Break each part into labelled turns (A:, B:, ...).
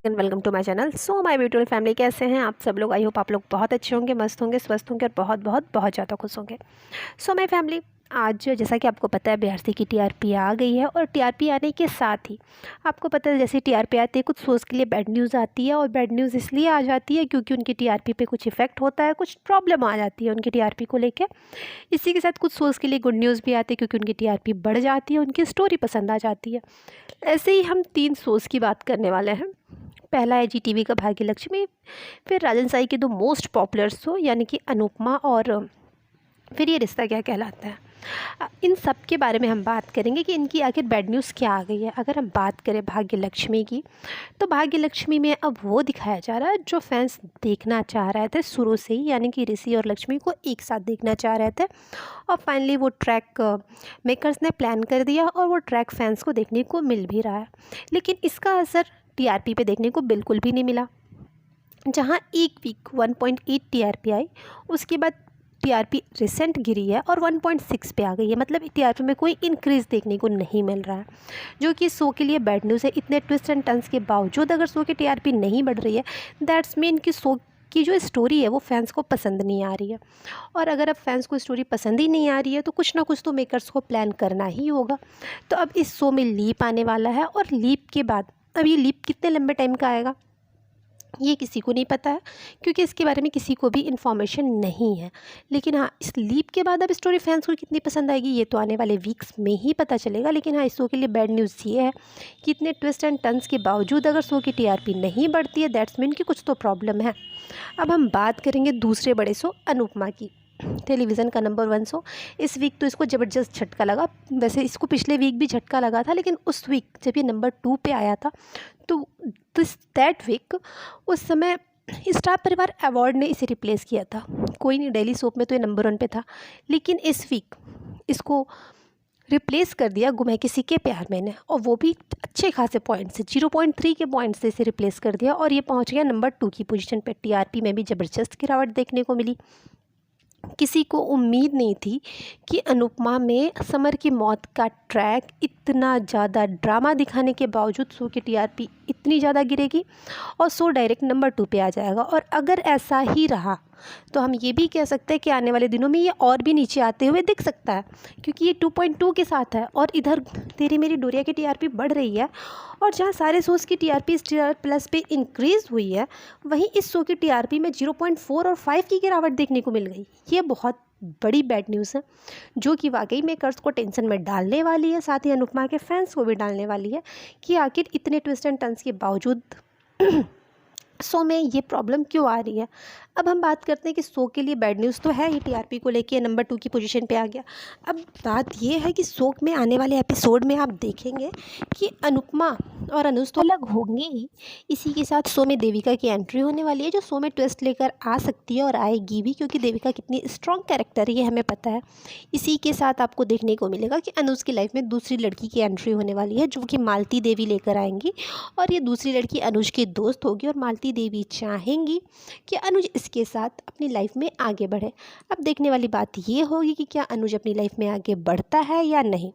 A: And welcome to my channel. So my beautiful family, कैसे हैं आप सब लोग? आई होप आप लोग बहुत अच्छे होंगे, मस्त होंगे, स्वस्थ होंगे और बहुत बहुत बहुत ज़्यादा खुश होंगे। सो माय फैमिली, आज जैसा कि आपको पता है बीआरसी की टीआरपी आ गई है और टीआरपी आने के साथ ही आपको पता है जैसे टीआरपी आती है कुछ शोज़ के लिए बैड न्यूज़ आती है। और बैड न्यूज़ इसलिए आ जाती है क्योंकि उनकी टीआरपी पे कुछ इफेक्ट होता है, कुछ प्रॉब्लम आ जाती है उनकी टीआरपी को लेकर। इसी के साथ कुछ शोज़ के लिए गुड न्यूज़ भी आती है क्योंकि उनकी टीआरपी बढ़ जाती है, उनकी स्टोरी पसंद आ जाती है। ऐसे ही हम 3 शोज़ की बात करने वाले हैं। पहला है जी टीवी का भाग्य लक्ष्मी, फिर राजन साई के 2 मोस्ट पॉपुलर शो यानी कि अनुपमा, और फिर ये रिश्ता क्या कहलाता है। इन सब के बारे में हम बात करेंगे कि इनकी आखिर बैड न्यूज़ क्या आ गई है। अगर हम बात करें भाग्य लक्ष्मी की, तो भाग्य लक्ष्मी में अब वो दिखाया जा रहा है जो फैंस देखना चाह रहे थे शुरू से ही, यानी कि ऋषि और लक्ष्मी को एक साथ देखना चाह रहे थे। और फाइनली वो ट्रैक मेकर्स ने प्लान कर दिया और वो ट्रैक फैंस को देखने को मिल भी रहा है। लेकिन इसका असर टीआरपी पे देखने को बिल्कुल भी नहीं मिला। जहां एक वीक 1.8 टीआरपी आई, उसके बाद टीआरपी रिसेंट गिरी है और 1.6 पे आ गई है। मतलब टीआरपी में कोई इंक्रीज़ देखने को नहीं मिल रहा है, जो कि शो के लिए बैड न्यूज़ है। इतने ट्विस्ट एंड टर्न्स के बावजूद अगर शो की टीआरपी नहीं बढ़ रही है, दैट्स मीन कि शो की जो स्टोरी है वो फैंस को पसंद नहीं आ रही है। और अगर अब फैंस को स्टोरी पसंद ही नहीं आ रही है तो कुछ ना कुछ तो मेकर्स को प्लान करना ही होगा। तो अब इस शो में लीप आने वाला है और लीप के बाद अब ये लीप कितने लंबे टाइम का आएगा ये किसी को नहीं पता है, क्योंकि इसके बारे में किसी को भी इन्फॉर्मेशन नहीं है। लेकिन हाँ, इस लीप के बाद अब स्टोरी फैंस को कितनी पसंद आएगी ये तो आने वाले वीक्स में ही पता चलेगा। लेकिन हाँ, इस शो के लिए बैड न्यूज़ ये है कि इतने ट्विस्ट एंड टर्न्स के बावजूद अगर शो की टीआरपी नहीं बढ़ती है, दैट्स मीन कि कुछ तो प्रॉब्लम है। अब हम बात करेंगे दूसरे बड़े शो अनुपमा की, टेलीविज़न का नंबर 1 शो। इस वीक तो इसको ज़बरदस्त झटका लगा। वैसे इसको पिछले वीक भी झटका लगा था, लेकिन उस वीक जब ये नंबर 2 पे आया था तो दिस दैट वीक उस समय स्टार परिवार अवार्ड ने इसे रिप्लेस किया था। कोई नहीं, डेली सोप में तो ये नंबर 1 पे था, लेकिन इस वीक इसको रिप्लेस कर दिया गुम है किसी के प्यार में ने, और वो भी अच्छे खासे पॉइंट से, 0.3 के पॉइंट से इसे रिप्लेस कर दिया और ये पहुंच गया नंबर 2 की पोजीशन पे। टीआरपी में भी ज़बरदस्त गिरावट देखने को मिली। किसी को उम्मीद नहीं थी कि अनुपमा में समर की मौत का ट्रैक इतना ज़्यादा ड्रामा दिखाने के बावजूद शो की टीआरपी इतनी ज़्यादा गिरेगी और शो डायरेक्ट नंबर 2 पे आ जाएगा। और अगर ऐसा ही रहा तो हम ये भी कह सकते हैं कि आने वाले दिनों में ये और भी नीचे आते हुए दिख सकता है, क्योंकि ये 2.2 के साथ है और इधर तेरी मेरी डोरिया की टीआरपी बढ़ रही है। और जहाँ सारे शोज़ की टीआरपी स्टार प्लस पे इंक्रीज़ हुई है, वहीं इस शो की टीआरपी में 0.4 और 5 की गिरावट देखने को मिल गई। ये बहुत बड़ी बैड न्यूज़ है, जो कि वाकई मेकर्स को टेंशन में डालने वाली है, साथ ही अनुपमा के फैंस को भी डालने वाली है कि आखिर इतने ट्विस्ट एंड टर्न्स के बावजूद शो में ये प्रॉब्लम क्यों आ रही है। अब हम बात करते हैं कि शो के लिए बैड न्यूज़ तो है ही, टीआरपी को लेके नंबर 2 की पोजीशन पे आ गया। अब बात ये है कि शो में आने वाले एपिसोड में आप देखेंगे कि अनुपमा और अनुज तो अलग होंगे ही, इसी के साथ शो में देविका की एंट्री होने वाली है, जो शो में ट्विस्ट लेकर आ सकती है और आएगी भी, क्योंकि देविका कितनी स्ट्रॉन्ग कैरेक्टर है ये हमें पता है। इसी के साथ आपको देखने को मिलेगा कि अनुज की लाइफ में दूसरी लड़की की एंट्री होने वाली है, जो कि मालती देवी लेकर आएंगी। और ये दूसरी लड़की अनुज की दोस्त होगी और मालती देवी चाहेंगी कि अनुज इसके साथ अपनी लाइफ में आगे बढ़े। अब देखने वाली बात ये होगी कि क्या अनुज अपनी लाइफ में आगे बढ़ता है या नहीं।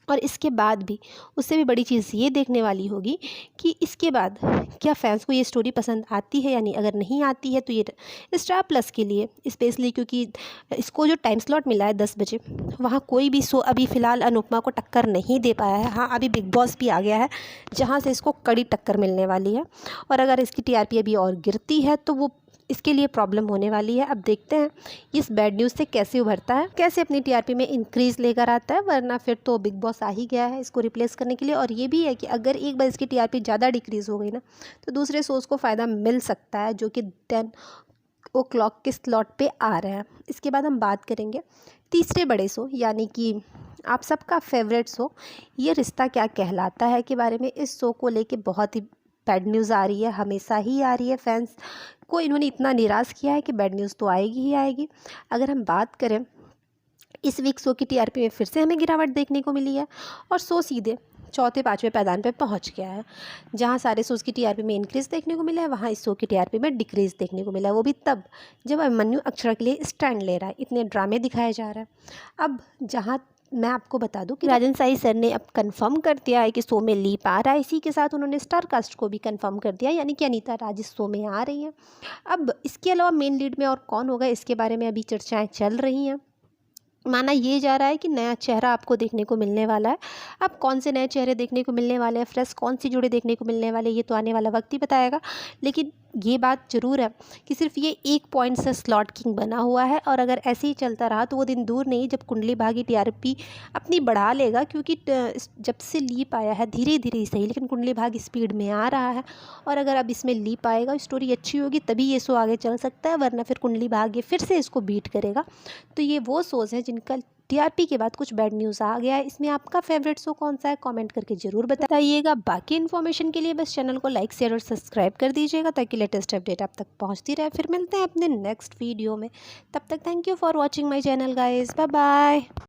A: और इसके बाद भी उससे भी बड़ी चीज़ ये देखने वाली होगी कि इसके बाद क्या फैंस को ये स्टोरी पसंद आती है या नहीं। अगर नहीं आती है तो ये स्टार प्लस के लिए स्पेशली, क्योंकि इसको जो टाइम स्लॉट मिला है 10 बजे, वहाँ कोई भी शो अभी फ़िलहाल अनुपमा को टक्कर नहीं दे पाया है। हाँ, अभी बिग बॉस भी आ गया है जहाँ से इसको कड़ी टक्कर मिलने वाली है। और अगर इसकी टीआरपी अभी और गिरती है तो वो इसके लिए प्रॉब्लम होने वाली है। अब देखते हैं इस बैड न्यूज़ से कैसे उभरता है, कैसे अपनी टीआरपी में इंक्रीज़ लेकर आता है, वरना फिर तो बिग बॉस आ ही गया है इसको रिप्लेस करने के लिए। और ये भी है कि अगर एक बार इसकी टीआरपी ज़्यादा डिक्रीज़ हो गई ना, तो दूसरे शोज़ को फ़ायदा मिल सकता है, जो कि 10 o'clock के स्लॉट पे आ रहे हैं। इसके बाद हम बात करेंगे तीसरे बड़े शो, यानी कि आप सबका फेवरेट शो ये रिश्ता क्या कहलाता है के बारे में। इस शो को लेके बहुत ही बैड न्यूज़ आ रही है, हमेशा ही आ रही है। फैंस को इन्होंने इतना निराश किया है कि बैड न्यूज़ तो आएगी ही आएगी। अगर हम बात करें, इस वीक शो की टीआरपी में फिर से हमें गिरावट देखने को मिली है और शो सीधे चौथे पाँचवें पायदान पे पहुंच गया है। जहां सारे शोज़ की टीआरपी में इंक्रीज़ देखने को मिला है, वहां इस शो की टीआरपी में डिक्रीज़ देखने को मिला है। वो भी तब जब अभिमन्यु अक्षरा के लिए स्टैंड ले रहा है, इतने ड्रामे दिखाए जा रहे हैं। अब जहां मैं आपको बता दूं कि राजन साई सर ने अब कंफर्म कर दिया है कि शो में लीप आ रहा है। इसी के साथ उन्होंने स्टार कास्ट को भी कंफर्म कर दिया, यानी कि अनीता राज इस शो में आ रही हैं। अब इसके अलावा मेन लीड में और कौन होगा इसके बारे में अभी चर्चाएं चल रही हैं। माना ये जा रहा है कि नया चेहरा आपको देखने को मिलने वाला है। अब कौन से नए चेहरे देखने को मिलने वाले हैं, फ्रेश कौन सी जोड़े देखने को मिलने वाले, ये तो आने वाला वक्त ही बताएगा। लेकिन ये बात ज़रूर है कि सिर्फ ये एक पॉइंट से स्लॉट किंग बना हुआ है, और अगर ऐसे ही चलता रहा तो वो दिन दूर नहीं जब कुंडली भाग्य टीआरपी अपनी बढ़ा लेगा, क्योंकि जब से लीप आया है धीरे धीरे ही सही लेकिन कुंडली भाग्य स्पीड में आ रहा है। और अगर अब इसमें लीप आएगा, स्टोरी अच्छी होगी, तभी ये शो आगे चल सकता है, वरना फिर कुंडली भाग्य फिर से इसको बीट करेगा। तो ये वो शोज़ हैं जिनका टीआरपी के बाद कुछ बैड न्यूज़ आ गया है। इसमें आपका फेवरेट शो कौन सा है, कमेंट करके ज़रूर बताइएगा। बाकी इन्फॉर्मेशन के लिए बस चैनल को लाइक शेयर और सब्सक्राइब कर दीजिएगा, ताकि लेटेस्ट अपडेट आप तक पहुंचती रहे। फिर मिलते हैं अपने नेक्स्ट वीडियो में, तब तक thank you for watching my channel guys, bye bye.